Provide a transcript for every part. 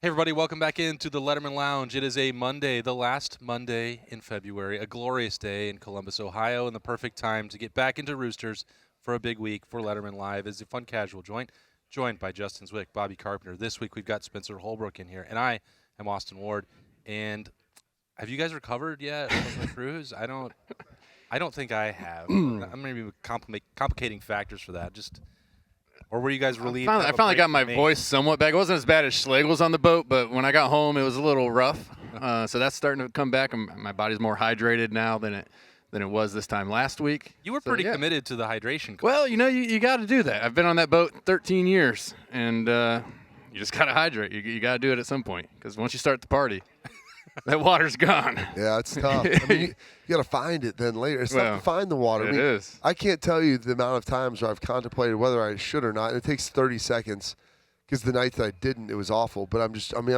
Hey everybody, welcome back into the Lettermen Lounge. It is a Monday, the last Monday in February, a glorious day in Columbus, Ohio, and the perfect time to get back into Roosters for a big week for Lettermen Live. It's a fun casual joined by Justin Zwick, Bobby Carpenter. This week we've got Spencer Holbrook in here, and I am Austin Ward. And have you guys recovered yet from the cruise? I don't think I have. I'm going to be complicating factors for that. Or were you guys relieved? I finally got my voice somewhat back. It wasn't as bad as Schlegel's on the boat, but when I got home, it was a little rough. So that's starting to come back. My body's more hydrated now than it was this time last week. You were pretty committed to the hydration. Well, you got to do that. I've been on that boat 13 years, and you just got to hydrate. You got to do it at some point because once you start the party, that water's gone. Yeah, it's tough. I mean, you got to find it then later. It's tough to find the water. It is. I can't tell you the amount of times where I've contemplated whether I should or not. And it takes 30 seconds because the night that I didn't, it was awful. But I'm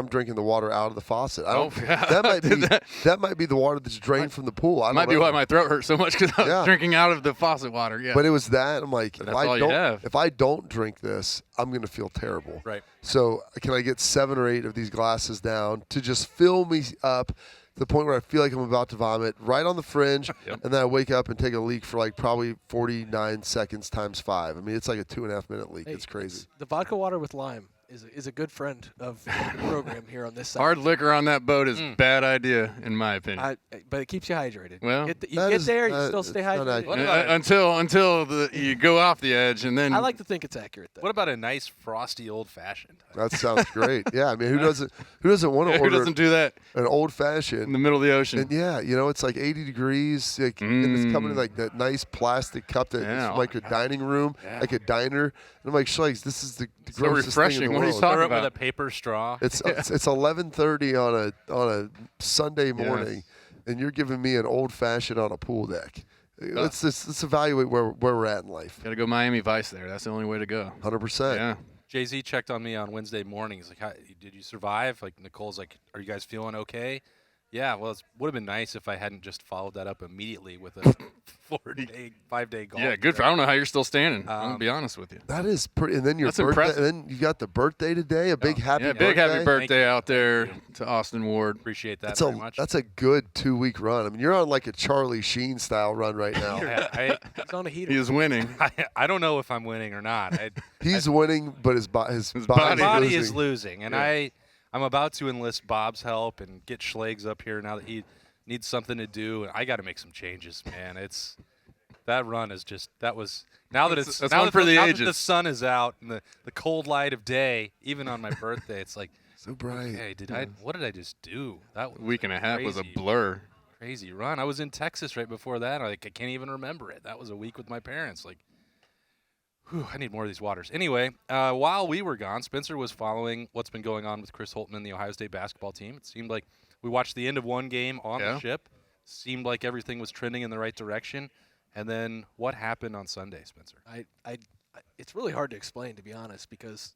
drinking the water out of the faucet. That might be the water that's drained from the pool. I don't might be know. why my throat hurts so much because I was drinking out of the faucet water. Yeah. But it was that. I'm like, if I don't drink this, I'm going to feel terrible. Right. So can I get 7 or 8 of these glasses down to just fill me up to the point where I feel like I'm about to vomit right on the fringe, and then I wake up and take a leak for like probably 49 seconds times 5. I mean, it's like a 2.5 minute leak. It's crazy. The vodka water with lime is a good friend of the program here on this side. Hard liquor on that boat is bad idea, in my opinion. But it keeps you hydrated. Well, you get there, you still stay hydrated. Until you go off the edge, and then I like to think it's accurate, though. What about a nice frosty old-fashioned? That sounds great. Yeah, I mean, who doesn't want to order? Who doesn't do that? An old-fashioned in the middle of the ocean. And it's like 80 degrees, and it's coming in like that nice plastic cup that's like a dining room, like a diner. And I'm like, Schlegs, this is the grossest refreshing. thing in the What are you world. talking With about? a paper straw. It's 11:30 on a Sunday morning, and you're giving me an old-fashioned on a pool deck. Let's evaluate where we're at in life. Got to go Miami Vice there. That's the only way to go. 100%. Yeah. Jay-Z checked on me on Wednesday morning. He's like, did you survive? Like, Nicole's like, are you guys feeling okay? Yeah, well, it would have been nice if I hadn't just followed that up immediately with a 5-day golf. Yeah, good. I don't know how you're still standing. I'm going to be honest with you. That is pretty. And then your That's birthday. impressive. And then you got the birthday today. A big happy birthday. Big happy birthday out there to Austin Ward. Appreciate that That's very much. That's a good 2-week run. I mean, you're on like a Charlie Sheen style run right now. He's on a heater. He is winning. I don't know if I'm winning or not. He's winning, but his body is losing. And I'm about to enlist Bob's help and get Schlegs up here now that he needs something to do. And I got to make some changes, man. That run is just – that was – now that the sun is out and the cold light of day, even on my birthday, it's like – so bright. Hey, what did I just do? That week and a half was a blur. Crazy run. I was in Texas right before that. I can't even remember it. That was a week with my parents. Like, I need more of these waters. Anyway, while we were gone, Spencer was following what's been going on with Chris Holtmann, the Ohio State basketball team. It seemed like we watched the end of one game on the ship. Seemed like everything was trending in the right direction. And then what happened on Sunday, Spencer? It's really hard to explain, to be honest, because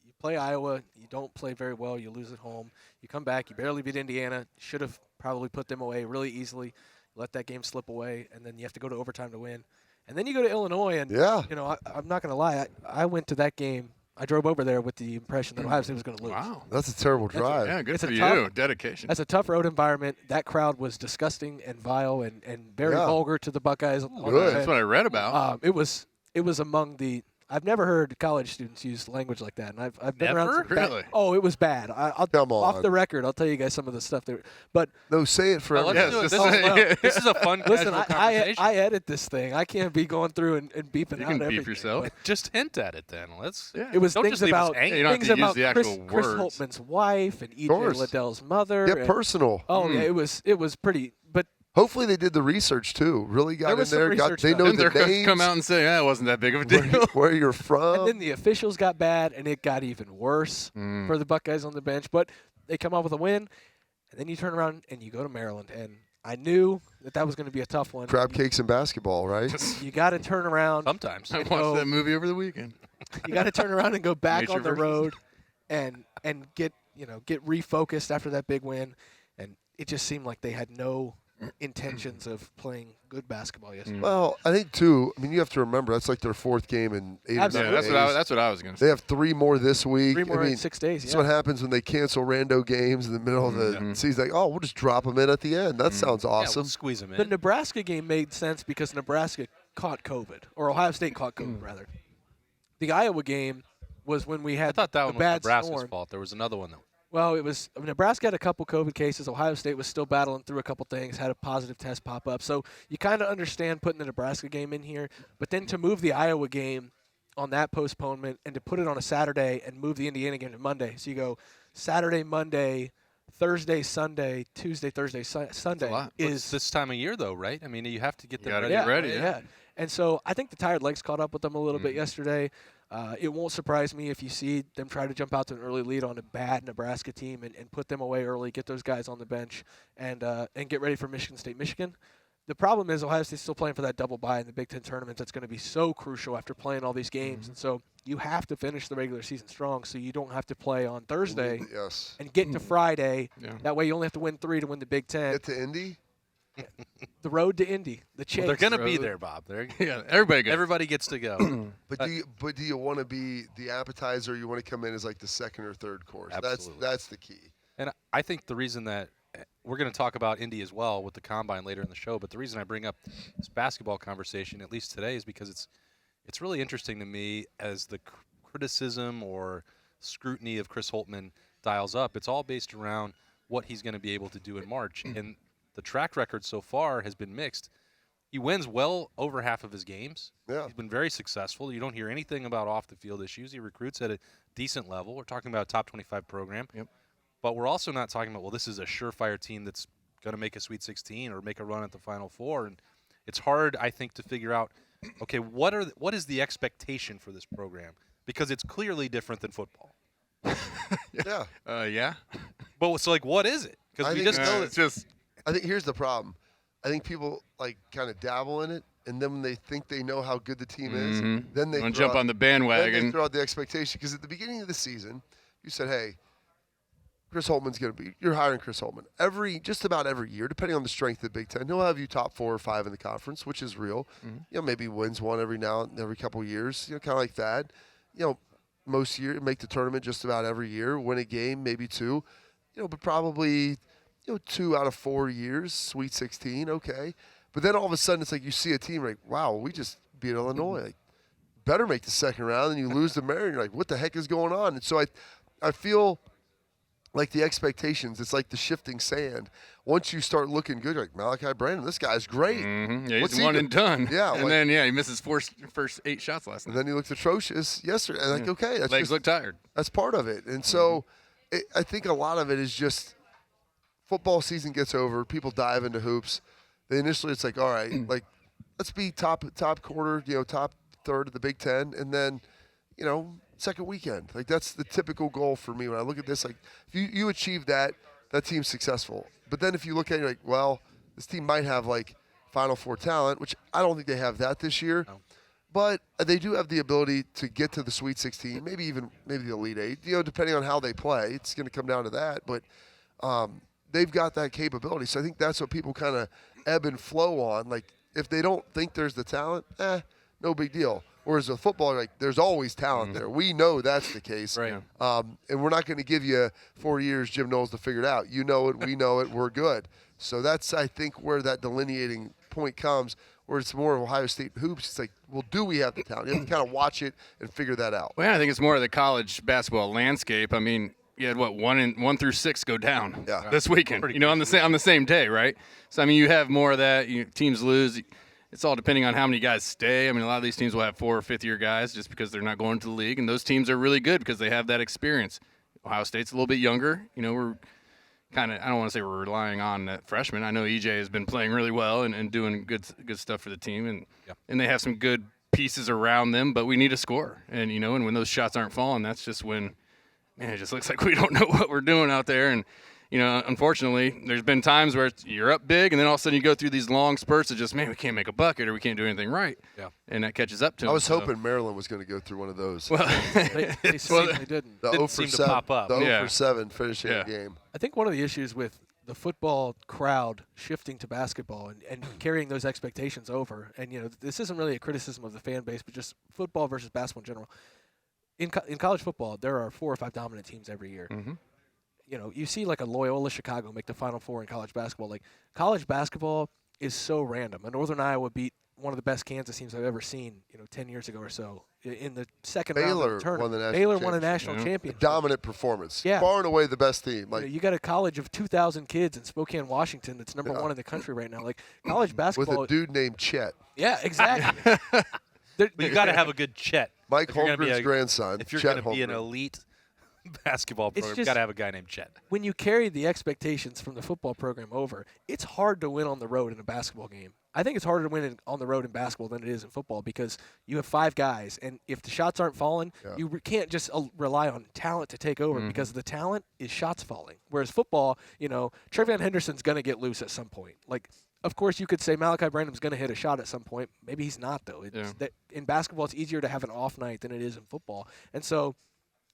you play Iowa, you don't play very well, you lose at home. You come back, you barely beat Indiana. Should have probably put them away really easily. Let that game slip away, and then you have to go to overtime to win. And then you go to Illinois, and I'm not going to lie. I went to that game. I drove over there with the impression that Ohio State was going to lose. Wow. That's a terrible drive. Good for you. Dedication. That's a tough road environment. That crowd was disgusting and vile and very vulgar to the Buckeyes. Good. That's what I read about. It was among the – I've never heard college students use language like that. And I've been around some really? Oh, it was bad. Come on. Off the record, I'll tell you guys some of the stuff there. But no, say it for everyone. This is a fun listen, casual conversation. I edit this thing. I can't be going through and beeping you out can everything. beep yourself. Just hint at it then. It was don't things just leave us about hanging. You don't have things to use about the Chris actual words. Holtmann's wife and E.J. Liddell's mother. Get personal. Oh, yeah, it was pretty. But hopefully they did the research too. Really got in there. They know and the they're names. come out and say, it wasn't that big of a deal. Where you're from. And then the officials got bad, and it got even worse for the Buckeyes on the bench. But they come up with a win, and then you turn around and you go to Maryland. And I knew that was going to be a tough one. Crab cakes and basketball, right? You got to turn around. Sometimes. I watched that movie over the weekend. You got to turn around and go back Nature on the versus- road and get refocused after that big win. And it just seemed like they had no intentions of playing good basketball yesterday. Well, I think too. I mean, you have to remember that's like their 4th game in 8 or 9 Absolutely. days. That's what I was going to say. They have 3 more this week. 3 more I mean, in 6 days. that's Yeah. what happens when they cancel rando games in the middle of the season. Like, oh, we'll just drop them in at the end. That sounds Yeah, awesome. we'll squeeze them The in. Nebraska game made sense because Nebraska caught COVID, or Ohio State caught COVID, rather. The Iowa game was when we had I thought that the one was bad Nebraska's storm. fault. There was another one, though. Well, it was Nebraska had a couple COVID cases. Ohio State was still battling through a couple things, had a positive test pop up. So you kind of understand putting the Nebraska game in here. But then to move the Iowa game on that postponement and to put it on a Saturday and move the Indiana game to Monday. So you go Saturday, Monday, Thursday, Sunday, Tuesday, Thursday, Sunday. lot. It's this time of year, though, right? I mean, you have to get them gotta ready. get ready, Yeah. And so I think the tired legs caught up with them a little bit yesterday. It won't surprise me if you see them try to jump out to an early lead on a bad Nebraska team and put them away early, get those guys on the bench, and get ready for Michigan State. Michigan, the problem is Ohio State's still playing for that double bye in the Big Ten tournament. That's going to be so crucial after playing all these games. And so you have to finish the regular season strong so you don't have to play on Thursday Yes. and get to Friday. Yeah. That way you only have to win 3 to win the Big Ten. Get to Indy. The road to Indy, the chase. Well, they're going to be Road. there, Bob. Yeah, everybody gets Everybody gets to go. But do you want to be the appetizer? Or you want to come in as like the 2nd or 3rd course? Absolutely. That's the key. And I think the reason that we're going to talk about Indy as well with the combine later in the show, but the reason I bring up this basketball conversation, at least today, is because it's really interesting to me as the criticism or scrutiny of Chris Holtmann dials up. It's all based around what he's going to be able to do in March. And the track record so far has been mixed. He wins well over half of his games. Yeah. He's been very successful. You don't hear anything about off-the-field issues. He recruits at a decent level. We're talking about a top 25 program. Yep. But we're also not talking about, well, this is a surefire team that's going to make a Sweet 16 or make a run at the Final Four. And it's hard, I think, to figure out, okay, what is the expectation for this program? Because it's clearly different than football. Yeah. Yeah. But so, like, what is it? Because I we think, just know It's that just I think here's the problem. I think people like kind of dabble in it, and then when they think they know how good the team is, then they don't throw jump out- on the then they bandwagon. throw out the expectation. Because at the beginning of the season, you said, "Hey, Chris Holtmann's going to be. You're hiring Chris Holtmann just about every year, depending on the strength of the Big Ten. He'll have you top 4 or 5 in the conference, which is real. Maybe wins one every couple of years. Kind of like that. Most year make the tournament just about every year, win a game, maybe 2. But probably." 2 out of 4 years, Sweet 16, okay. But then all of a sudden, it's like you see a team like, wow, we just beat Illinois. Like, better make the second round, and you lose to Marion. You're like, what the heck is going on? And so I feel like the expectations, it's like the shifting sand. Once you start looking good, you're like, Malachi Brandon, this guy's great. Yeah, What's he's he one do? and done. Yeah, and like- then he misses first 8 shots last And night. then he looked atrocious yesterday. And like, okay, that's Legs just, look tired. that's part of it. And so I think a lot of it is just football season gets over, people dive into hoops. They initially, it's like, all right, like let's be top quarter, top third of the Big Ten, and then, second weekend. Like that's the typical goal for me when I look at this. Like if you achieve that team's successful. But then if you look at it, you're like, well, this team might have like Final Four talent, which I don't think they have that this year. No. But they do have the ability to get to the Sweet 16, maybe the Elite 8. Depending on how they play, it's going to come down to that. But they've got that capability. So I think that's what people kind of ebb and flow on. Like, if they don't think there's the talent, no big deal. Whereas with football, like, there's always talent there. We know that's the case. Right. And we're not going to give you 4 years, Jim Knowles, to figure it out. You know it. We know it. We're good. So that's, I think, where that delineating point comes, where it's more of Ohio State hoops. It's like, well, do we have the talent? You have to kind of watch it and figure that out. Well, yeah, I think it's more of the college basketball landscape. I mean, you had 1 through 6 go down this weekend. On the same day, right? So I mean, you have more of that. Teams lose. It's all depending on how many guys stay. I mean, a lot of these teams will have 4- or 5th-year guys just because they're not going to the league, and those teams are really good because they have that experience. Ohio State's a little bit younger. We're kind of, I don't want to say we're relying on that freshman. I know EJ has been playing really well and doing good stuff for the team, and they have some good pieces around them, but we need a score. And and when those shots aren't falling, that's just when. Man, it just looks like we don't know what we're doing out there. And, unfortunately, there's been times where you're up big, and then all of a sudden you go through these long spurts of just, man, we can't make a bucket or we can't do anything right. Yeah. And that catches up to them. I was hoping Maryland was going to go through one of those. Well, They seemingly didn't. The didn't 0 for seem to 7, pop up. The 0 Yeah. for 7 finishing Yeah. a game. I think one of the issues with the football crowd shifting to basketball and carrying those expectations over. And, this isn't really a criticism of the fan base, but just football versus basketball in general. In college football, there are 4 or 5 dominant teams every year. Mm-hmm. You see like a Loyola Chicago make the Final Four in college basketball. Like, college basketball is so random. And Northern Iowa beat one of the best Kansas teams I've ever seen, 10 years ago or so. In the second round of the tournament, Baylor won a national championship. Dominant performance. Yeah. Far and away the best team. Like, you got a college of 2,000 kids in Spokane, Washington that's number 1 in the country right now. Like, college basketball. With a dude named Chet. Yeah, exactly. But you got to have a good Chet. Mike Holmgren's grandson. If you're going to be an elite basketball program, you got to have a guy named Chet. When you carry the expectations from the football program over, it's hard to win on the road in a basketball game. I think it's harder to win on the road in basketball than it is in football because you have 5 guys, and if the shots aren't falling, you can't just rely on talent to take over because the talent is shots falling. Whereas football, Trevion Henderson's going to get loose at some point. Like, of course, you could say Malachi Branham's going to hit a shot at some point. Maybe he's not, though. In basketball, it's easier to have an off night than it is in football. And so,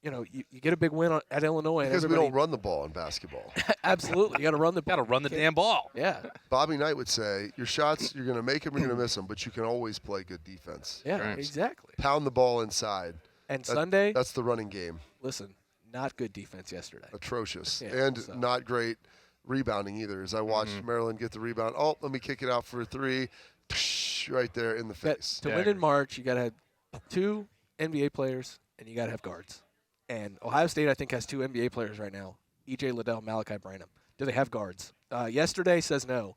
you get a big win at Illinois. Because we don't run the ball in basketball. Absolutely. You got to run the ball. Got to run the damn ball. Yeah. Bobby Knight would say, your shots, you're going to make them, you're going to miss them, but you can always play good defense. Yeah, exactly. Pound the ball inside. And Sunday? That's the running game. Listen, not good defense yesterday. Atrocious. Yeah, and not great rebounding either. As I watched Maryland get the rebound, let me kick it out for a 3. Right there in the face. To win in March, you got to have 2 NBA players, and you got to have guards. And Ohio State, I think, has 2 NBA players right now, E.J. Liddell, Malachi Branham. Do they have guards? Yesterday says no.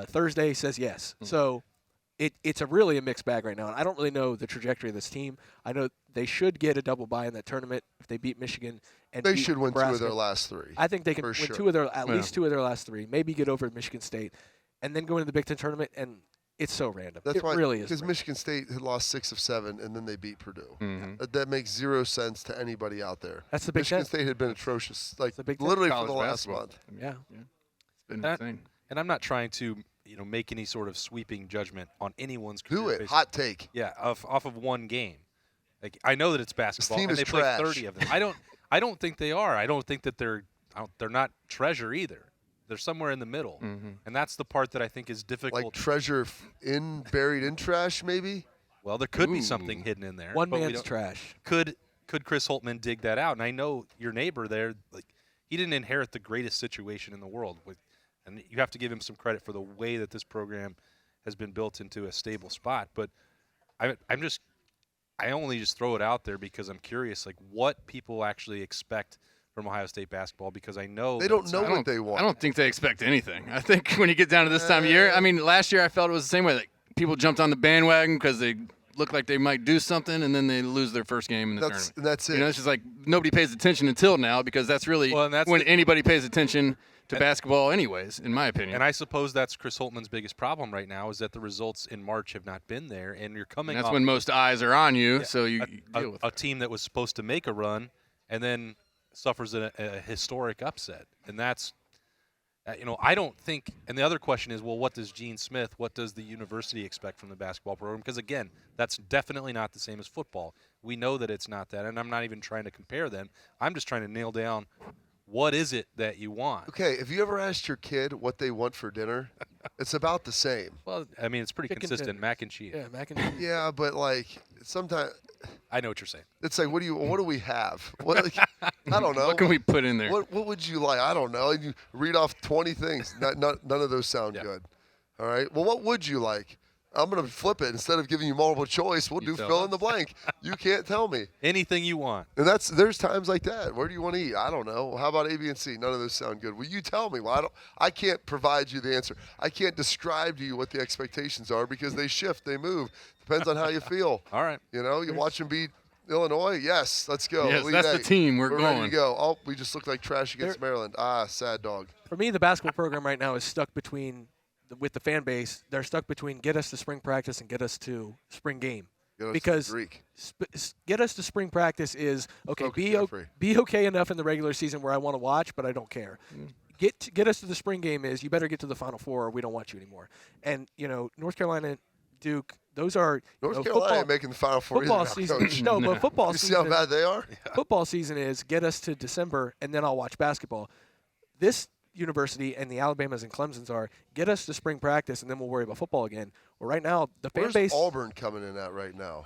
Thursday says yes. So it's really a mixed bag right now. And I don't really know the trajectory of this team. I know they should get a double bye in that tournament if they beat Michigan. And they beat should win Nebraska. 2 of their last 3. I think they can win sure. 2 of their at least 2 of their last 3. Maybe get over Michigan State, and then go into the Big Ten tournament. And it's so random. That's why, really is. Because Michigan State had lost 6 of 7, and then they beat Purdue. That makes 0 sense to anybody out there. That's the Big Michigan Ten. State had been atrocious, Big Ten. literally for College the last basketball. month. Yeah. It's been insane. And I'm not trying to, make any sort of sweeping judgment on anyone's career. Do it. based- Hot take. Yeah, off of one game. Like, I know that it's basketball, team and is they play trash. 30 of them. I don't think they are. I don't think that they're not treasure either. They're somewhere in the middle, and that's the part that I think is difficult. Like treasure buried in trash, maybe? Well, there could be something hidden in there. One but we man's don't- trash. Could Chris Holtmann dig that out? And I know your neighbor there, like, he didn't inherit the greatest situation in the world. And you have to give him some credit for the way that this program has been built into a stable spot. But I only just throw it out there because I'm curious, like, what people actually expect from Ohio State basketball, because I know They don't know what they want. I don't think they expect anything. I think when you get down to this time of year, I mean, last year I felt it was the same way. Like, people jumped on the bandwagon because they look like they might do something, and then they lose their first game in the tournament. That's it. It's just like nobody pays attention until now, because that's really when anybody pays attention to basketball anyways, in my opinion. And I suppose that's Chris Holtmann's biggest problem right now, is that the results in March have not been there, and you're coming And that's off when most eyes are on you, so you deal with a team that was supposed to make a run and then suffers a historic upset. And that's, I don't think – and the other question is, well, what does Gene Smith, what does the university expect from the basketball program? Because, again, that's definitely not the same as football. We know that it's not that, and I'm not even trying to compare them. I'm just trying to nail down – what is it that you want? Okay, have you ever asked your kid what they want for dinner? It's about the same. Well, I mean, it's pretty Chicken consistent. tenders. Mac and cheese. Yeah, mac and cheese. Yeah, but like sometimes I know what you're saying. it's like, what do we have? What, like, I don't know. What can we put in there? What would you like? I don't know. And you read off 20 things. None of those sound good. All right. Well, what would you like? I'm going to flip it. Instead of giving you multiple choice, we'll do fill in the blank. You can't tell me. Anything you want. And there's times like that. Where do you want to eat? I don't know. How about A, B, and C? None of those sound good. Well, you tell me. Well, I can't provide you the answer. I can't describe to you what the expectations are because they shift, they move. Depends on how you feel. All right. You watch them beat Illinois. Yes, let's go. Yes, Elite that's the 8. team. We're ready going. to go. Oh, we just looked like trash against Maryland. Sad dog. For me, the basketball program right now is stuck between with the fan base. They're stuck between get us to spring practice and get us to spring game. Because get us to spring practice is okay. Be okay enough in the regular season where I want to watch, but I don't care. Get us to the spring game is you better get to the Final Four or we don't want you anymore. And North Carolina, Duke, those are North Carolina ain't making the Final Four. Football season. No, but football you season. see how bad they are? Football season is get us to December and then I'll watch basketball. This University and the Alabamas and Clemsons are, get us to spring practice and then we'll worry about football again. Well, right now, the fan Where's base. Auburn coming in at right now?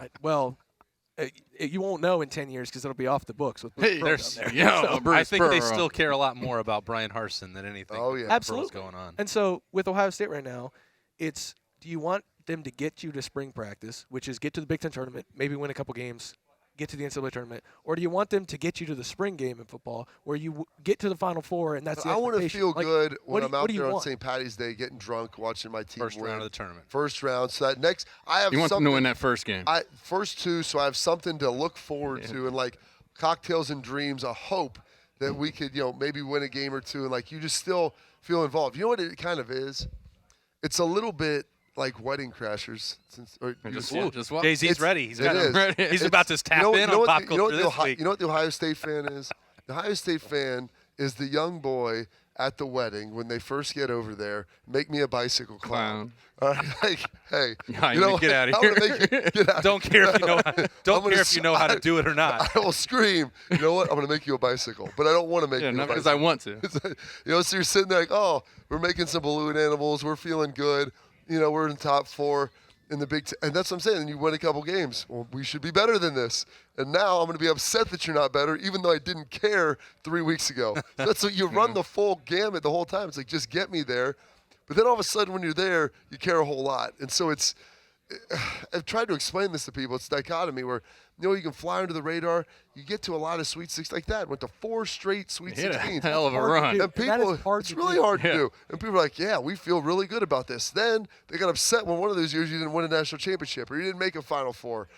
You won't know in 10 years because it'll be off the books with Hey, Bruce Pearl down there. yeah, So, I think they still care a lot more about Brian Harsin than anything. Oh, yeah. absolutely going on. And so with Ohio State right now, it's, do you want them to get you to spring practice, which is get to the Big Ten tournament, maybe win a couple games, get to the NCAA tournament, or do you want them to get you to the spring game in football where you get to the Final Four and that's the I want to expectation? feel good when I'm out there on want? St. Patty's Day getting drunk, watching my team First win. round of the tournament. First round. So that next, I have You want them something. to win that first game. First two, so I have something to look forward to, and like cocktails and dreams, a hope that we could, maybe win a game or two, and like you just still feel involved. You know what it kind of is? It's a little bit like Wedding Crashers. Just walk. Jay-Z's ready. He's It is. ready. He's about to tap in on pop culture this week. You know what the Ohio State fan is? The Ohio State fan is the young boy at the wedding when they first get over there. Make me a bicycle clown. All right, like, hey, get out of I'm here. gonna make you get out. Don't care if you know. Don't care if you know how to do it or not. I will scream. You know what? I'm gonna make you a bicycle, but I don't want to make you a not bicycle. because I want to. So you're sitting there like, oh, we're making some balloon animals. We're feeling good. We're in the top 4 in the Big Ten. And that's what I'm saying. And you win a couple games. Well, we should be better than this. And now I'm going to be upset that you're not better, even though I didn't care 3 weeks ago. So that's what you run the full gamut the whole time. It's like, just get me there. But then all of a sudden when you're there, you care a whole lot. And so I've tried to explain this to people. It's a dichotomy where, you can fly under the radar. You get to a lot of Sweet 16 like that. Went to 4 straight Sweet 16s. Hell of a run. And people, it's really hard to do. And people are like, yeah, we feel really good about this. Then they got upset when one of those years you didn't win a national championship or you didn't make a Final Four.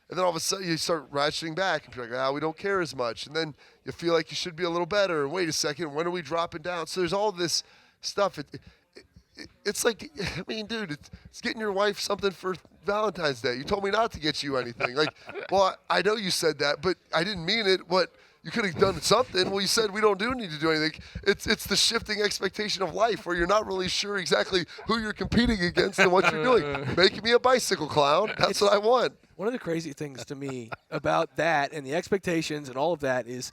And then all of a sudden you start ratcheting back and you're like, we don't care as much. And then you feel like you should be a little better. And wait a second, when are we dropping down? So there's all this stuff. It's like, I mean, dude, it's getting your wife something for Valentine's Day. You told me not to get you anything. Like, well, I know you said that, but I didn't mean it. What? You could have done something. Well, you said we don't need to do anything. It's the shifting expectation of life where you're not really sure exactly who you're competing against and what you're doing. Making me a bicycle clown. That's what I want. One of the crazy things to me about that and the expectations and all of that is,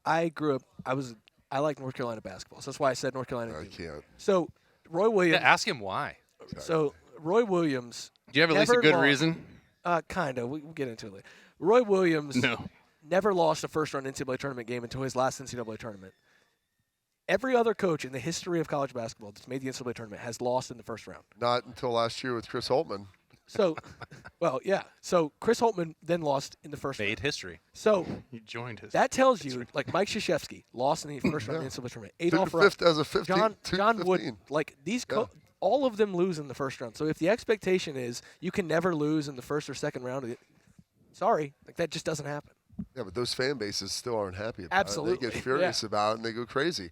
I grew up, I like North Carolina basketball. So that's why I said North Carolina. I can't. So Roy Williams. Yeah, ask him why. So Roy Williams. Do you have at least a good reason? Kind of. We'll get into it later. Roy Williams No. never lost a first-round NCAA tournament game until his last NCAA tournament. Every other coach in the history of college basketball that's made the NCAA tournament has lost in the first round. Not until last year with Chris Holtmann. So, well, yeah. So Chris Holtmann then lost in the first round. Made history. So He joined his. that tells you, like Mike Krzyzewski lost in the first round of the NCAA tournament. Adolph Took Rupp, fifth as a 15. John Wood, 15. like these, all of them lose in the first round. So if the expectation is you can never lose in the first or second round, sorry, like that just doesn't happen. Yeah, but those fan bases still aren't happy about Absolutely. it. They get furious about it and they go crazy.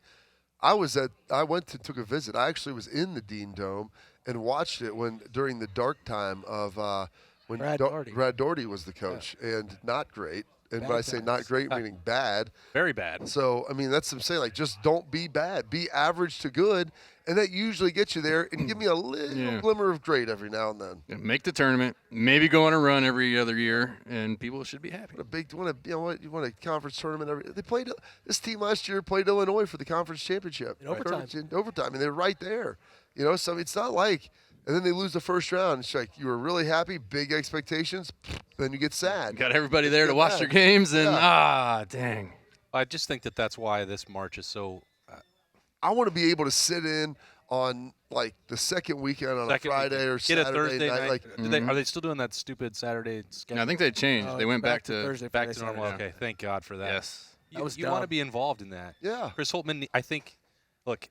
Took a visit. I actually was in the Dean Dome and watched it during the dark time of when Brad Daugherty was the coach, and not great. And Bad when I say not times. great, meaning bad. Very bad. So, I mean, that's what I'm saying. Like, just don't be bad. Be average to good, and that usually gets you there. And give me a little glimmer of great every now and then. Yeah, make the tournament. Maybe go on a run every other year, and people should be happy. You want a conference tournament? They played this team last year. Played Illinois for the conference championship in overtime. In overtime, and they're right there. So it's not like. And then they lose the first round. It's like you were really happy, big expectations. Then you get sad. Got everybody there to watch their games, and dang. I just think that's why this March is so. I want to be able to sit in on like the second weekend on a Friday or Saturday get a Thursday night. Like, Are they still doing that stupid Saturday schedule? No, I think they changed. They went back to Thursday, back Friday, to normal. Saturday. Okay, thank God for that. Yes. You That was want to dumb. be involved in that. Yeah. Chris Holtmann, I think. Look,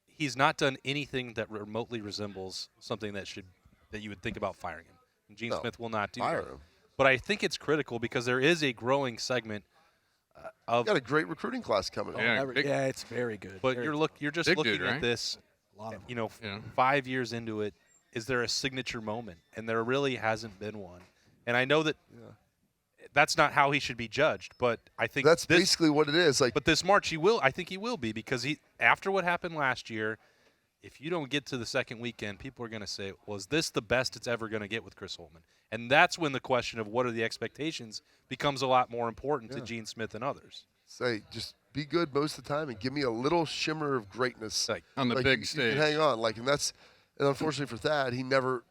he's not done anything that remotely resembles something that you would think about firing him. And Gene Smith will not do fire that. him. But I think it's critical because there is a growing segment of. Got a great recruiting class coming up. Yeah. It's very good. But Very you're just big looking dude, at right? this. A lot of them. 5 years into it, is there a signature moment? And there really hasn't been one. And I know that that's not how he should be judged, but I think That's basically what it is. Like, But this March, I think he will be because after what happened last year, if you don't get to the second weekend, people are going to say, well, is this the best it's ever going to get with Chris Holtmann? And that's when the question of what are the expectations becomes a lot more important to Gene Smith and others. say, just be good most of the time and give me a little shimmer of greatness. On the big you stage. can hang on. And unfortunately for Thad, he never,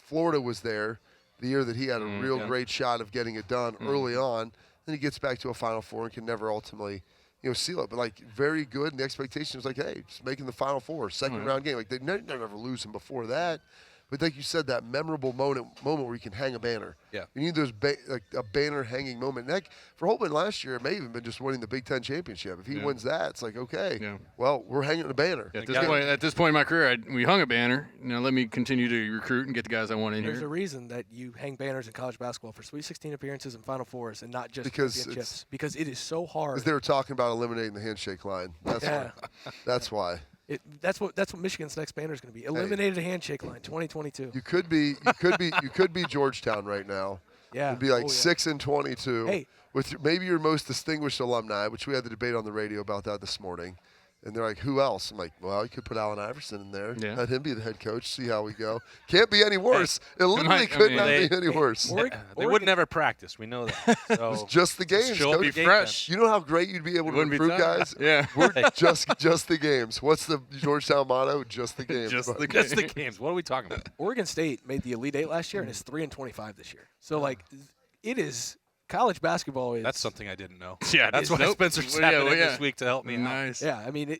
Florida was there the year that he had a real great shot of getting it done early on. Then he gets back to a Final Four and can never ultimately, seal it. But, very good. And the expectation was hey, just making the Final Four, second round game. They never losing before that. But like you said, that memorable moment where you can hang a banner. Yeah. You need those a banner hanging moment. And for Holtmann last year, it may even been just winning the Big Ten championship. If he wins that, it's okay. Well, we're hanging a banner. At this point in my career, we hung a banner. Let me continue to recruit and get the guys I want in here. There's a reason that you hang banners in college basketball for Sweet 16 appearances and Final Fours, and not just championships. Because it is so hard. Because they were talking about eliminating the handshake line. That's why. That's what Michigan's next banner is going to be. Eliminated a handshake line, 2022. You could be Georgetown right now. Yeah. It'd be 6-22. Hey. With maybe your most distinguished alumni, which we had the debate on the radio about that this morning. And they're like, who else? I'm like, well, you could put Allen Iverson in there. Yeah. Let him be the head coach. See how we go. Can't be any worse. It literally could not be any worse. They would never practice. We know that. So it's just the games. Show up Coach. be fresh. You know how great you'd be able to recruit guys? Yeah. We're just the games. What's the Georgetown motto? Just the games. Just the Just the games. What are we talking about? Oregon State made the Elite Eight last year and is 3-25 this year. So it is college basketball. That's something I didn't know. Yeah, that's why Spencer stepping in this week to help me out. Nice. Yeah, I mean,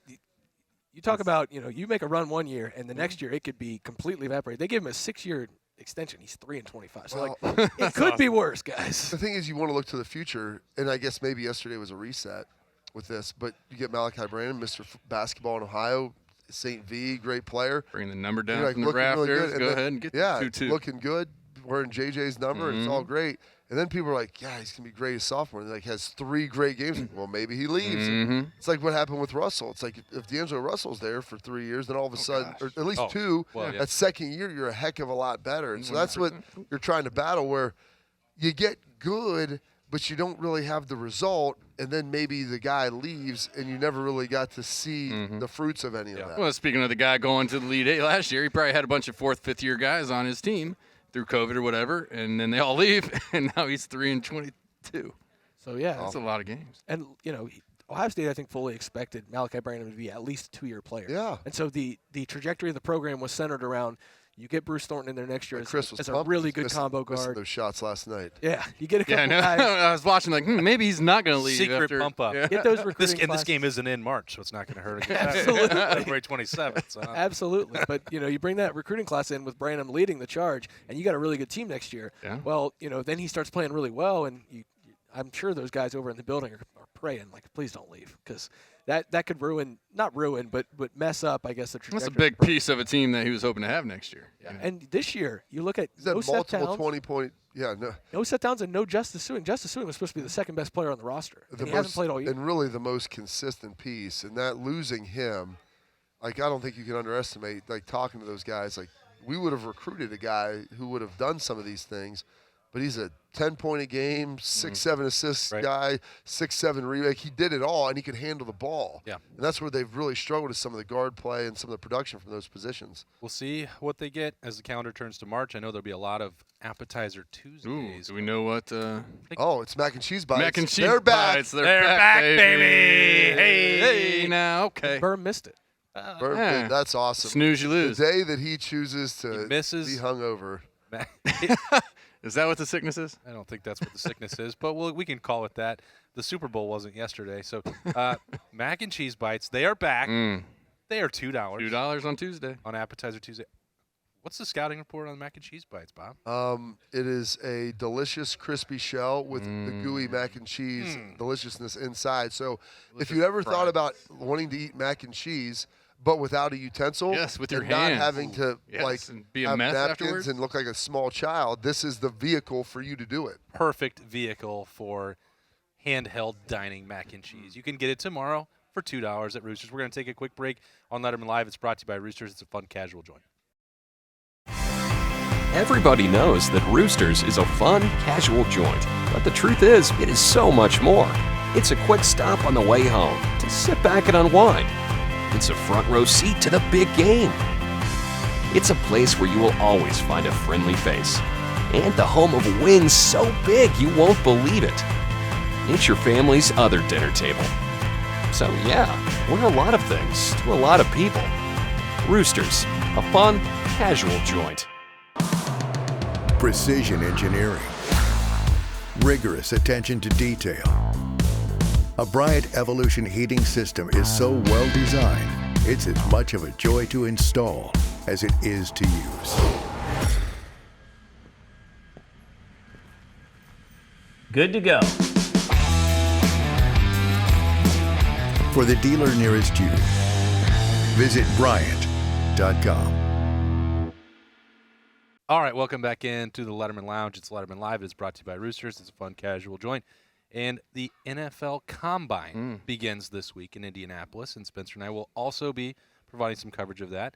you talk about you make a run one year and the next year it could be completely evaporated. They gave him a 6-year extension. He's 3-25. So it could be worse, guys. The thing is, you want to look to the future, and I guess maybe yesterday was a reset with this. But you get Malachi Branham, Mr. Basketball in Ohio, St. V, great player. Bring the number down from the rafters. Really Go ahead and get the 2-2. Looking good, wearing JJ's number. It's all great. And then people are like, yeah, he's going to be great as sophomore. And has 3 great games. Well, maybe he leaves. It's like what happened with Russell. It's like if D'Angelo Russell's there for 3 years, then all of a sudden, or at least 2, that second year, you're a heck of a lot better. And so that's what you're trying to battle, where you get good, but you don't really have the result. And then maybe the guy leaves, and you never really got to see the fruits of any of that. Well, speaking of the guy going to the Elite Eight last year, he probably had a bunch of 4th, 5th-year guys on his team through COVID or whatever, and then they all leave, and now he's 3-22. So yeah, that's a lot of games. And Ohio State, I think, fully expected Malachi Branham to be at least a 2-year player. Yeah. And so the trajectory of the program was centered around you get Bruce Thornton in there next year as a really good combo guard. Those shots last night. Yeah, you get a couple guys. I was watching maybe he's not going to leave. Secret pump up. Yeah. Get those recruiting this game isn't in March, so it's not going to hurt again. Absolutely. February 27th. So. Absolutely. But, you bring that recruiting class in with Branham leading the charge, and you got a really good team next year. Yeah. Well, then he starts playing really well, and I'm sure those guys over in the building are praying, please don't leave, because that could not ruin, but mess up, I guess, the trajectory. That's a big piece of a team that he was hoping to have next year. Yeah. And this year, you look at no multiple 20-point. Yeah, no set downs and no Justice Suing. Justice Suing was supposed to be the second best player on the roster. And he hasn't played all year. And really the most consistent piece. And that losing him, I don't think you can underestimate, talking to those guys. We would have recruited a guy who would have done some of these things, but he's a 10-point a game, 6-7 assists guy, 6-7 rebound. He did it all, and he could handle the ball. Yeah. And that's where they've really struggled with some of the guard play and some of the production from those positions. We'll see what they get as the calendar turns to March. I know there'll be a lot of appetizer Tuesdays. Ooh, do we know what? It's mac and cheese bites. Mac and cheese They're back. bites. They're back, baby. Hey, now, okay. Burn missed it. That's awesome. Snooze, you lose. The day that he chooses to be hungover. Is that what the sickness is? I don't think that's what the sickness is, but we can call it that. The Super Bowl wasn't yesterday, so mac and cheese bites, they are back. They are $2. $2 on Tuesday. On Appetizer Tuesday. What's the scouting report on mac and cheese bites, Bob? It is a delicious, crispy shell with the gooey mac and cheese deliciousness inside. So if you ever thought about wanting to eat mac and cheese, but without a utensil, with your not hands, having to and be a have mess napkins afterwards, and look like a small child, this is the vehicle for you to do it. Perfect vehicle for handheld dining mac and cheese. You can get it tomorrow for $2 at Roosters. We're going to take a quick break on Lettermen Live. It's brought to you by Roosters. It's a fun, casual joint. Everybody knows that Roosters is a fun, casual joint, but the truth is, it is so much more. It's a quick stop on the way home to sit back and unwind. It's a front row seat to the big game. It's a place where you will always find a friendly face. And the home of wings so big you won't believe it. it's your family's other dinner table. So yeah, we're a lot of things to a lot of people. Roosters, a fun, casual joint. Precision engineering. Rigorous attention to detail. A Bryant Evolution heating system is so well designed, it's as much of a joy to install as it is to use. Good to go. For the dealer nearest you, visit Bryant.com. All right, welcome back into the Letterman Lounge. It's Letterman Live. It's brought to you by Roosters. It's a fun, casual joint. And the NFL Combine begins this week in Indianapolis, and Spencer and I will also be providing some coverage of that.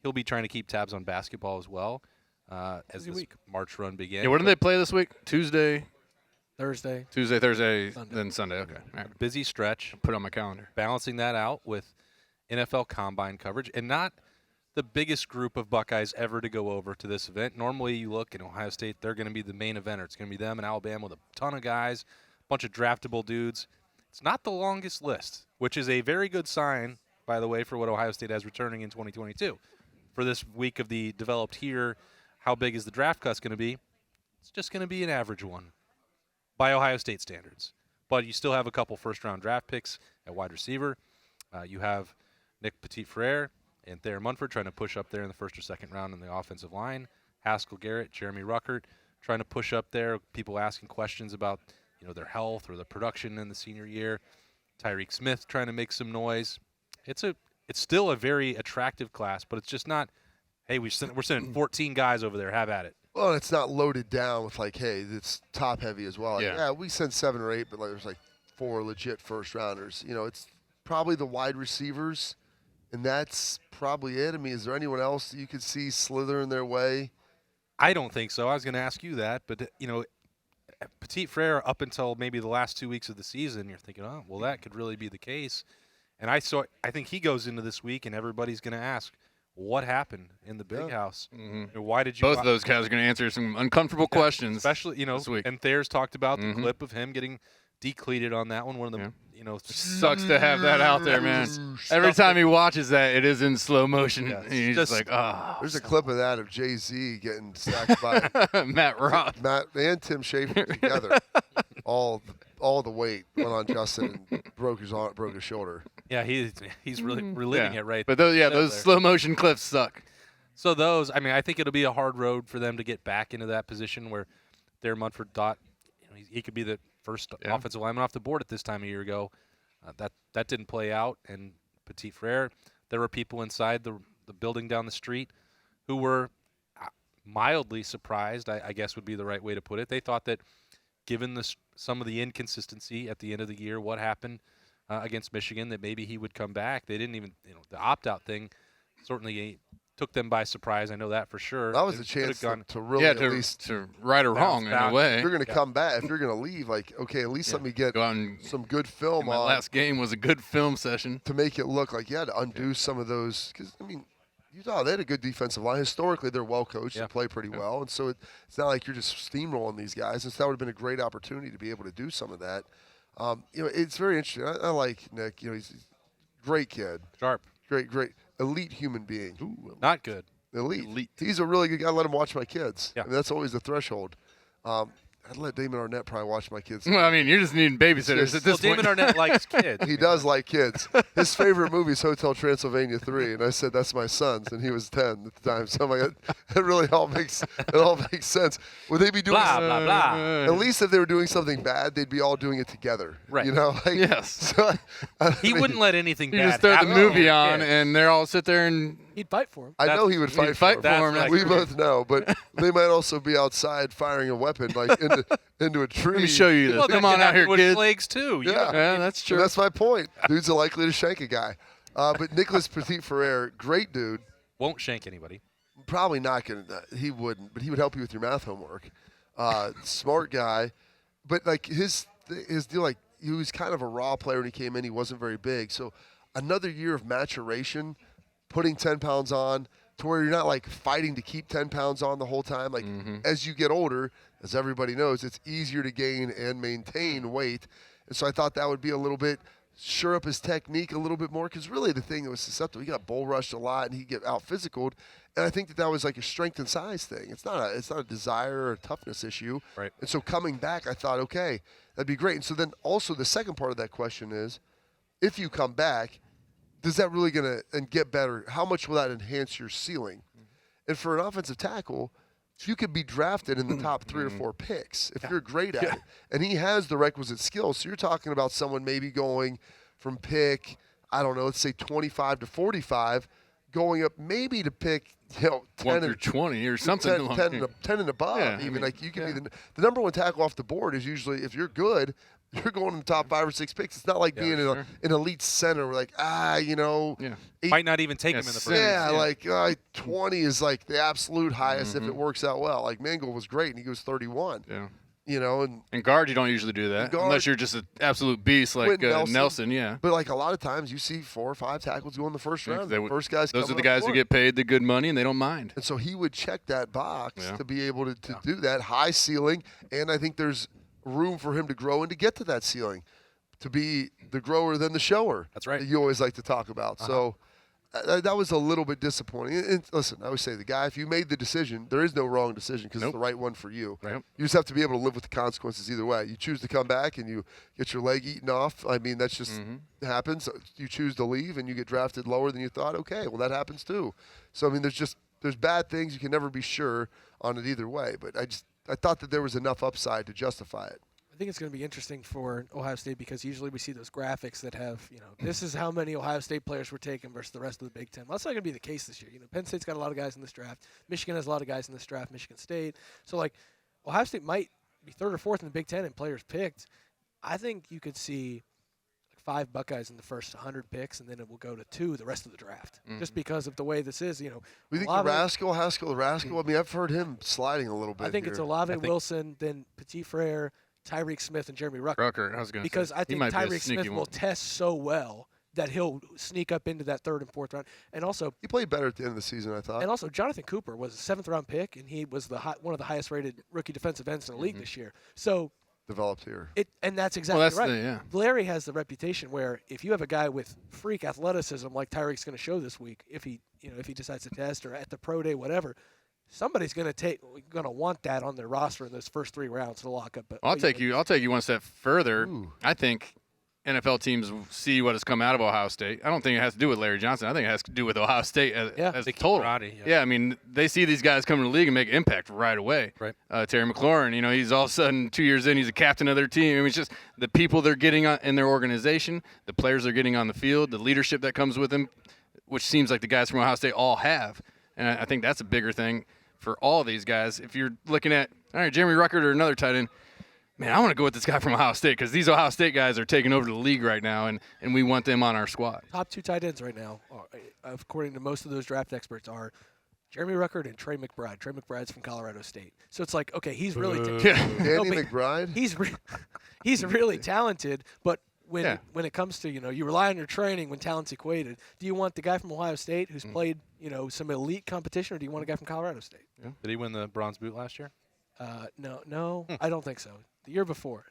He'll be trying to keep tabs on basketball as well as this March run begins. Yeah, where do they play this week? Tuesday, Thursday, Thursday, Sunday. then Sunday. Okay. All right. Busy stretch. Put it on my calendar. Balancing that out with NFL Combine coverage, and not the biggest group of Buckeyes ever to go over to this event. Normally you look in Ohio State, they're going to be the main eventer. It's going to be them and Alabama with a ton of guys, a bunch of draftable dudes. It's not the longest list, which is a very good sign, by the way, for what Ohio State has returning in 2022. For this week of the developed here, how big is the draft class going to be? It's just going to be an average one by Ohio State standards. But you still have a couple first-round draft picks at wide receiver. You have Nick Petit-Frere and Thayer Munford trying to push up there in the first or second round in the offensive line. Haskell Garrett, Jeremy Ruckert trying to push up there. People asking questions about their health or the production in the senior year. Tyreek Smith trying to make some noise. It's still a very attractive class, but it's just not, hey, we're sending 14 guys over there. Have at it. Well, it's not loaded down with hey, it's top heavy as well. Yeah, we send 7 or 8, but there's 4 legit first rounders. It's probably the wide receivers, and that's probably it. I mean, is there anyone else that you could see slithering their way? I don't think so. I was going to ask you that, but Petit-Frere up until maybe the last 2 weeks of the season, you're thinking, oh, well, that could really be the case. And I think he goes into this week, and everybody's going to ask, what happened in the big house? Mm-hmm. Why did you? Both of those guys are going to answer some uncomfortable questions, especially this week. And Thayer's talked about the clip of him getting decleated on that one. One of them, sucks to have that out there, man. Every time he watches that, it is in slow motion. Yeah, he's just like, oh. There's a clip of that of Jay-Z getting sacked by Matt Roth. Matt and Tim Schafer together. all the weight went on Justin and broke his shoulder. Yeah, he's really reliving it right. But those slow motion clips suck. So I think it'll be a hard road for them to get back into that position where Thayer Munford thought he could be the first offensive lineman off the board at this time a year ago. That didn't play out. And Petit-Frere, there were people inside the building down the street who were mildly surprised, I guess would be the right way to put it. They thought that given some of the inconsistency at the end of the year, what happened against Michigan, that maybe he would come back. They didn't even, the opt-out thing certainly took them by surprise. I know that for sure. That was a chance to really at least to right or wrong in a way. If you're going to come back, if you're going to leave, okay, at least let me get some good film on. My last game was a good film session. To make it look like, to undo some of those. Because, Utah, they had a good defensive line. Historically, they're well coached and play pretty well. And so it's not like you're just steamrolling these guys. And so that would have been a great opportunity to be able to do some of that. It's very interesting. I like Nick. He's a great kid. Sharp. Great. Elite human being. Ooh, not good. Elite. He's a really good guy. Let him watch my kids. Yeah. That's always the threshold. I'd let Damon Arnett probably watch my kids. Well, you're just needing babysitters at this point. Damon Arnett likes kids. He does like kids. His favorite movie is Hotel Transylvania 3, and I said that's my son's, and he was 10 at the time. So I'm like, it really all makes sense. Would they be doing blah blah blah? At least if they were doing something bad, they'd be all doing it together. Right. Yes. So he wouldn't let anything you bad just throw happen. the movie on, and they're all sit there and he'd fight for him. I know he would fight for him. We both know, but they might also be outside firing a weapon into a tree. Let me show you this. Well, Come on out here, with kids. Legs too. Yeah, that's true. And that's my point. Dudes are likely to shank a guy. But Nicholas Petit-Frere, great dude. Won't shank anybody. Probably not going to. He wouldn't, but he would help you with your math homework. Smart guy. But, his deal, he was kind of a raw player when he came in. He wasn't very big. So another year of maturation, putting 10 pounds on, to where you're not fighting to keep 10 pounds on the whole time. As you get older, as everybody knows, it's easier to gain and maintain weight. And so I thought that would be a little bit sure up his technique a little bit more, because really the thing that was susceptible, he got bull rushed a lot and he get out physicaled, and I think that was like a strength and size thing. It's not a desire or a toughness issue. Right. And so coming back, I thought, okay, that'd be great. And so then also the second part of that question is, if you come back, does that really and get better? How much will that enhance your ceiling? And for an offensive tackle, you could be drafted in the top 3 or 4 picks if you're great at it. And he has the requisite skills. So you're talking about someone maybe going from pick, I don't know, let's say 25 to 45, going up maybe to pick 10 through 20 or something. 10 and above. Yeah, even. I mean, Like you could be the number one tackle off the board is usually, if you're good, you're going in the top 5 or 6 picks. It's not like being an elite center where like, might not even take him in the first. Yeah, like 20 is like the absolute highest if it works out well. Like Mangold was great, and he was 31. Yeah. And guard, you don't usually do that unless you're just an absolute beast like Nelson. Yeah. But like a lot of times, you see 4 or 5 tackles go in the first round. First guys. Those are the guys who get paid the good money, and they don't mind. And so he would check that box to be able to do that high ceiling, and I think there's room for him to grow and to get to that ceiling, to be the grower than the shower. That's right. That you always like to talk about. So that was a little bit disappointing. And listen, I always say the guy, if you made the decision, there is no wrong decision because it's the right one for you. Right. You just have to be able to live with the consequences either way. You choose to come back and you get your leg eaten off. I mean, that's just happens. You choose to leave and you get drafted lower than you thought. Okay, well, that happens too. So, I mean, there's bad things. You can never be sure on it either way. But I thought that there was enough upside to justify it. I think it's going to be interesting for Ohio State because usually we see those graphics that have, this is how many Ohio State players were taken versus the rest of the Big Ten. Well, that's not going to be the case this year. Penn State's got a lot of guys in this draft. Michigan has a lot of guys in this draft. Michigan State. So, like, Ohio State might be 3rd or 4th in the Big Ten in players picked. I think you could see 5 Buckeyes in the first 100 picks, and then it will go to 2 the rest of the draft, just because of the way this is. We think Haskell. I mean, I've heard him sliding a little bit. I think it's Olave Wilson, then Petit Frere, Tyreek Smith, and Jeremy Rucker. I was going to say. Because I think Tyreek Smith will test so well that he'll sneak up into that 3rd and 4th round. And also, he played better at the end of the season, I thought. And also, Jonathan Cooper was a 7th-round pick, and he was one of the highest-rated rookie defensive ends in the league this year. So developed here. And that's exactly right. Larry has the reputation where if you have a guy with freak athleticism like Tyreek's going to show this week, if he decides to test or at the pro day, whatever, somebody's going to want that on their roster in those first 3 rounds to lock up. I'll take you one step further. I think NFL teams see what has come out of Ohio State. I don't think it has to do with Larry Johnson. I think it has to do with Ohio State as a total. Karate, I mean, they see these guys come to the league and make an impact right away. Right. Terry McLaurin, he's all of a sudden 2 years in, he's a captain of their team. I mean, it's just the people they're getting in their organization, the players they're getting on the field, the leadership that comes with them, which seems like the guys from Ohio State all have. And I think that's a bigger thing for all these guys. If you're looking at, all right, Jeremy Ruckert or another tight end, man, I want to go with this guy from Ohio State because these Ohio State guys are taking over the league right now, and we want them on our squad. Top 2 tight ends right now, according to most of those draft experts, are Jeremy Ruckert and Trey McBride. Trey McBride's from Colorado State. So it's like, okay, he's really Andy McBride? He's really talented, but when it comes to, you rely on your training when talent's equated. Do you want the guy from Ohio State who's played, some elite competition, or do you want a guy from Colorado State? Yeah. Did he win the Bronze Boot last year? No, I don't think so. The year before.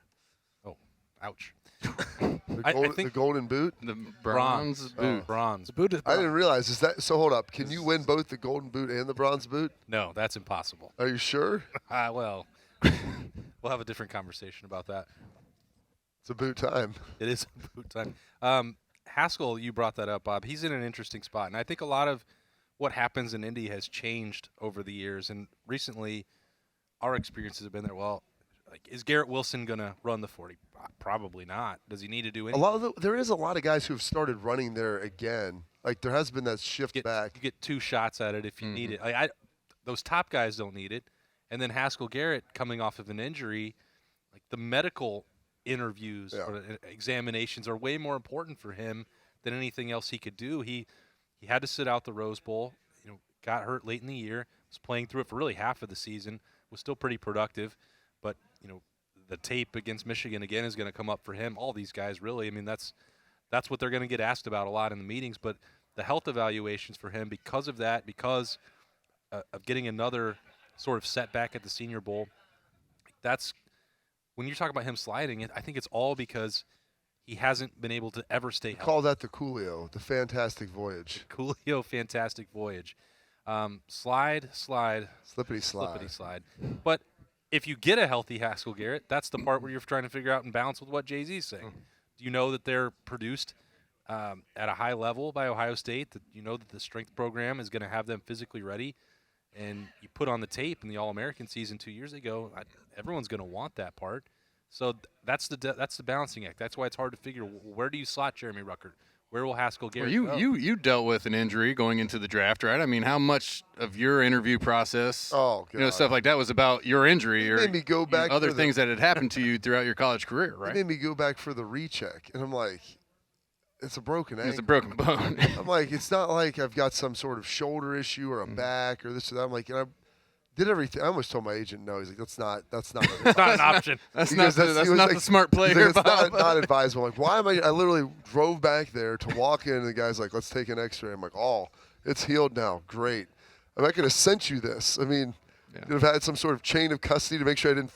Oh, ouch. The Golden Boot? The Bronze Boot. Bronze. The boot is I didn't realize. Is that so? Hold up. Can you win both the Golden Boot and the Bronze Boot? No, that's impossible. Are you sure? Well, we'll have a different conversation about that. It's a boot time. It is a boot time. Haskell, you brought that up, Bob. He's in an interesting spot, and I think a lot of what happens in Indy has changed over the years. And recently, our experiences have been there. Well, like, is Garrett Wilson going to run the 40? Probably not. Does he need to do anything? There is a lot of guys who have started running there again. Like, there has been that shift back. You get 2 shots at it if you need it. Those top guys don't need it. And then Haskell Garrett, coming off of an injury, like the medical interviews or examinations are way more important for him than anything else he could do. He had to sit out the Rose Bowl. Got hurt late in the year. Was playing through it for really half of the season. Was still pretty productive, but the tape against Michigan again is going to come up for him. All these guys, really. I mean, that's what they're going to get asked about a lot in the meetings. But the health evaluations for him, because of that, because of getting another sort of setback at the Senior Bowl, that's when you're talking about him sliding. I think it's all because he hasn't been able to ever stay healthy. Call that the Coolio, the Fantastic Voyage. Coolio Fantastic Voyage. Slide. Slippity slide. But if you get a healthy Haskell Garrett, that's the part where you're trying to figure out and balance with what Jay-Z's saying. Do you know that they're produced at a high level by Ohio State, that you know that the strength program is going to have them physically ready? And you put on the tape in the All-American season 2 years ago, everyone's going to want that part. So that's the balancing act. That's why it's hard to figure, where do you slot Jeremy Ruckert? Where will Haskell Garrett go? You dealt with an injury going into the draft, right? I mean, how much of your interview process, stuff like that was about your injury or made me go back other things that had happened to you throughout your college career, right? It made me go back for the recheck, and I'm like, it's a broken ankle. It's a broken bone. I'm like, it's not like I've got some sort of shoulder issue or a back or this or that. I'm like, and I did everything. I almost told my agent, no. He's like, that's not it's not an option. That's not the smart play here, Bob. Bob. It's not advisable. I'm like, why am I literally drove back there to walk in, and the guy's like, let's take an x-ray. I'm like, oh, it's healed now. Great. I'm not going to send you this. I mean, could have had some sort of chain of custody to make sure I didn't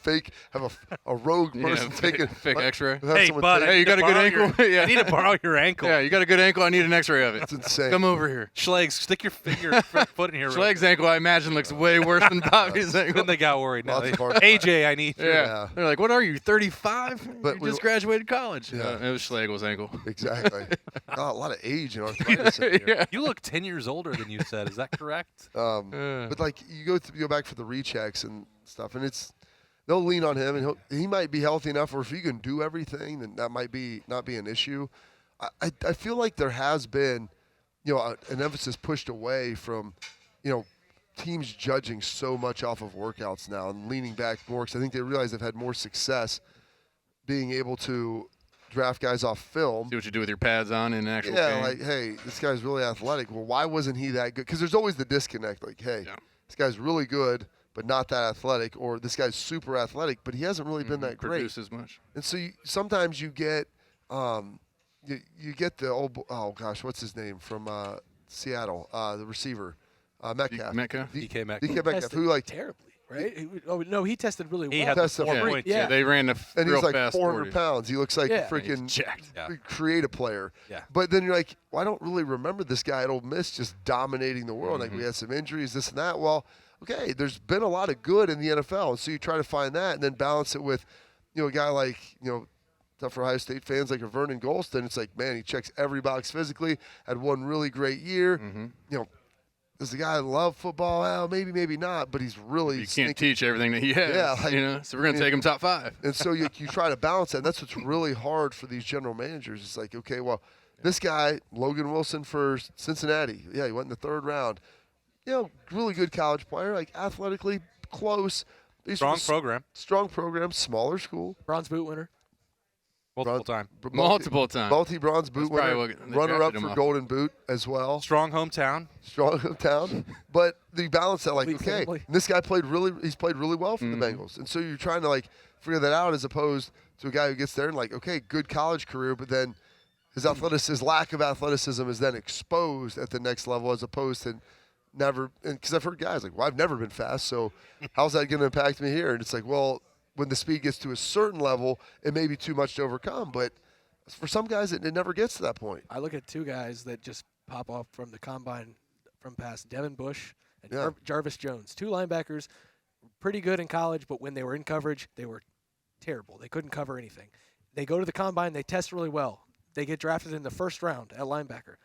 have a rogue person taking fake x-ray. Hey, bud, you got a good ankle? I need to borrow your ankle. Yeah, you got a good ankle. I need an x-ray of it. That's insane. Come over here. Schlegel, stick your foot in here. Schlegel's ankle, I imagine, looks way worse than Bobby's ankle. Then they got worried. Now Lots of AJ, I need you. Yeah. They're like, what are you, 35? But you just graduated college. Yeah. It was Schlegel's ankle. Exactly. A lot of age and arthritis in here. Yeah. You look 10 years older than you said. Is that correct? But like you go back for the rechecks and stuff, and they'll lean on him, and he might be healthy enough, or if he can do everything, then that might not be an issue. I feel like there has been, an emphasis pushed away from, teams judging so much off of workouts now and leaning back more, because I think they realize they've had more success being able to draft guys off film. See what you do with your pads on in an actual game. Like, hey, this guy's really athletic. Well, why wasn't he that good? Because there's always the disconnect. Like, hey, this guy's really good, but not that athletic, or this guy's super athletic, but he hasn't really been that great. Produce as much. And so sometimes you get you get the old, what's his name from Seattle, the receiver, Metcalf. DK Metcalf. DK Metcalf, who terribly. Right? He tested really well. He had Tested 4 points. Yeah, they ran and real he's like fast 400 pounds. He looks like a freaking jacked. creative player. Yeah. But then you're like, well, I don't really remember this guy at Ole Miss just dominating the world. Like, we had some injuries, this and that. Well, okay, there's been a lot of good in the NFL, and so you try to find that and then balance it with, a guy like, tough for Ohio State fans like a Vernon Golston. It's like, man, he checks every box physically, had one really great year. Does the guy love football? Well, maybe not, but he's really You can't teach everything that he has. Yeah, so we're going to take him top 5. And so you try to balance that, and that's what's really hard for these general managers. It's like, okay, well, this guy, Logan Wilson for Cincinnati, he went in the 3rd round. Really good college player, like athletically close. Strong program, smaller school. Bronze boot winner. Multiple time. Multi-bronze boot winner. Runner-up for Golden Boot as well. Strong hometown. But the balance that, like, okay, this guy played really well for the Bengals. And so you're trying to, like, figure that out as opposed to a guy who gets there and, like, okay, good college career, but then his lack of athleticism is then exposed at the next level as opposed to never. Because I've heard guys like, well, I've never been fast, so how's that going to impact me here? And it's like, well, when the speed gets to a certain level, it may be too much to overcome. But for some guys, it never gets to that point. I look at 2 guys that just pop off from the combine from past, Devin Bush and Jarvis Jones. 2 linebackers, pretty good in college, but when they were in coverage, they were terrible. They couldn't cover anything. They go to the combine, they test really well. They get drafted in the 1st round at linebacker.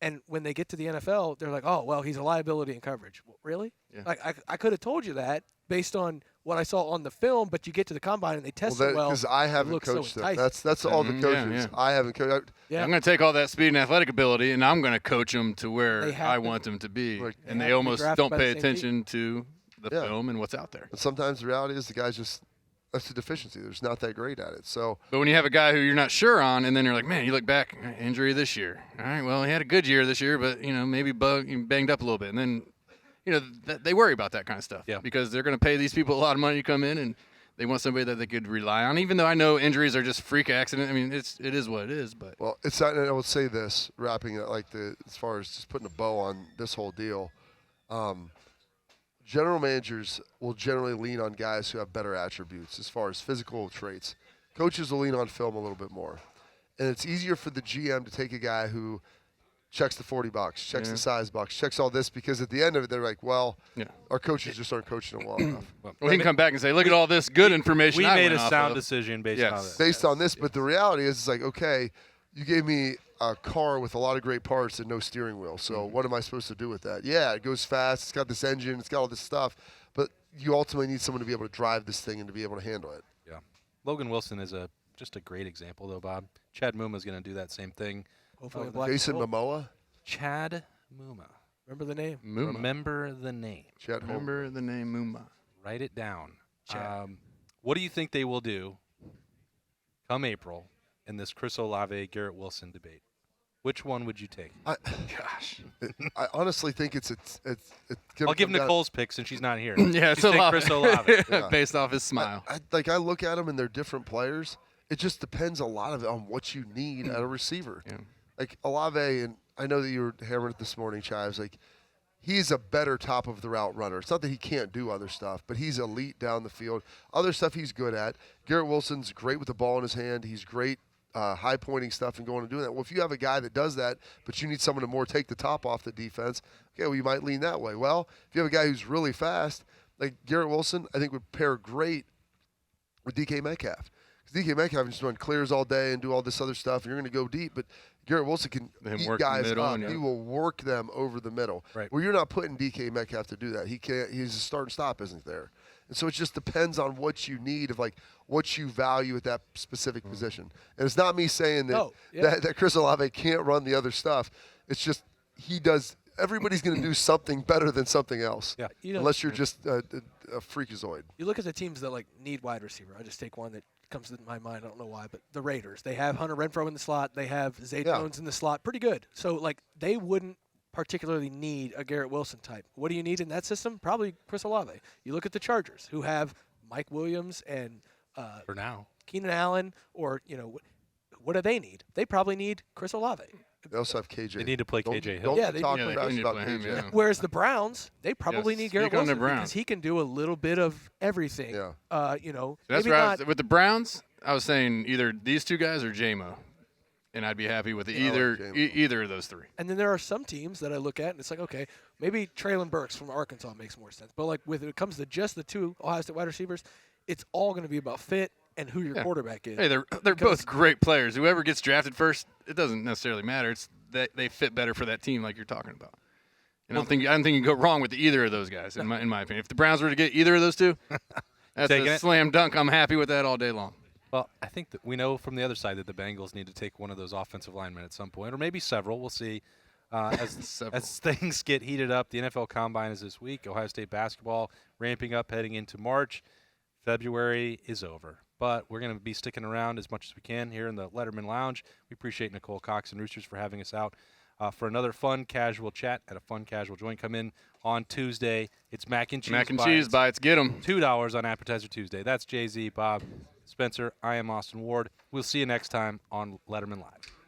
And when they get to the NFL, they're like, oh, well, he's a liability in coverage. Well, really? Yeah. Like, I could have told you that based on what I saw on the film, but you get to the combine and they test it well. Because I haven't coached them. That's all the coaches. I haven't coached. I'm going to take all that speed and athletic ability, and I'm going to coach them to where I want them to be. And they almost don't pay attention to the film and what's out there. And sometimes the reality is the guy's just – that's the deficiency. There's not that great at it. So, but when you have a guy who you're not sure on, and then you're like, man, you look back, injury this year. All right, well, he had a good year this year, but maybe banged up a little bit, and then they worry about that kind of stuff. Yeah. Because they're going to pay these people a lot of money to come in, and they want somebody that they could rely on. Even though I know injuries are just freak accident. I mean, it is what it is. But it's not. And I will say this, wrapping it as far as just putting a bow on this whole deal. general managers will generally lean on guys who have better attributes as far as physical traits. Coaches will lean on film a little bit more. And it's easier for the GM to take a guy who checks the 40 box, checks the size box, checks all this, because at the end of it, they're like, well, our coaches just aren't coaching it well enough. Well, he can come back and say, look at all this good information We I made a went off sound of. decision based on this. Based on this, but the reality is, it's like, okay, you gave me a car with a lot of great parts and no steering wheel. So what am I supposed to do with that? Yeah, it goes fast. It's got this engine. It's got all this stuff. But you ultimately need someone to be able to drive this thing and to be able to handle it. Yeah. Logan Wilson is just a great example, though, Bob. Chad Muma is going to do that same thing. Hopefully a black Jason and gold. Momoa? Chad Muma. Remember the name? Muma. Remember the name. Chad Remember the name Muma. Write it down. What do you think they will do come April in this Chris Olave, Garrett Wilson debate? Which one would you take? I honestly think it's I'll give Nicole's pick since she's not here. Yeah, it's She's take Olave. Chris Olave. Based off his smile. I look at them and they're different players. It just depends a lot of it on what you need at a receiver. Yeah. Like Olave, and I know that you were hammering it this morning, Chives. Like, he's a better top of the route runner. It's not that he can't do other stuff, but he's elite down the field. Other stuff he's good at. Garrett Wilson's great with the ball in his hand. He's great high pointing stuff and going and doing that. Well, if you have a guy that does that, but you need someone to more take the top off the defense, okay, well, you might lean that way. Well, if you have a guy who's really fast, like Garrett Wilson, I think would pair great with DK Metcalf. Because DK Metcalf can just run clears all day and do all this other stuff, and you're going to go deep, but Garrett Wilson can eat work the guys middle, up. yeah. He will work them over the middle. Right. Well, you're not putting DK Metcalf to do that. He can't. His start and stop isn't there. And so it just depends on what you need, of like what you value at that specific position. And it's not me saying that, that Chris Olave can't run the other stuff. It's just he does. Everybody's going to do something better than something else. Yeah. Unless you're just a freakazoid. You look at the teams that like need wide receiver. I just take one that comes to my mind. I don't know why, but the Raiders. They have Hunter Renfrow in the slot. They have Zay Jones in the slot. Pretty good. So like they wouldn't particularly need a Garrett Wilson type. What do you need in that system? Probably Chris Olave. You look at the Chargers, who have Mike Williams and For now. Keenan Allen, or what do they need? They probably need Chris Olave. They also have KJ. They need to play KJ Hill. Don't they talk need about to play him, KJ. yeah. Whereas the Browns, they probably need Garrett speak on the Wilson Browns. because he can do a little bit of everything. Yeah. That's maybe where not. with the Browns, I was saying either these two guys or J-Mo. And I'd be happy with either of those three. And then there are some teams that I look at, and it's like, okay, maybe Traylon Burks from Arkansas makes more sense. But like when it comes to just the two Ohio State wide receivers, it's all going to be about fit and who your quarterback is. Hey, they're both great players. Whoever gets drafted first, it doesn't necessarily matter. It's that they fit better for that team, like you're talking about. And I don't think you can go wrong with either of those guys, in my opinion. If the Browns were to get either of those two, that's a slam dunk. I'm happy with that all day long. Well, I think that we know from the other side that the Bengals need to take one of those offensive linemen at some point, or maybe several. We'll see. As things get heated up, the NFL Combine is this week. Ohio State basketball ramping up heading into March. February is over. But we're going to be sticking around as much as we can here in the Lettermen Lounge. We appreciate Nicole Cox and Roosters for having us out for another fun, casual chat at a fun, casual joint. Come in on Tuesday. It's mac and cheese. Mac and cheese bites. Get them. $2 on Appetizer Tuesday. That's Jay-Z, Bob, Spencer. I am Austin Ward. We'll see you next time on Lettermen Live.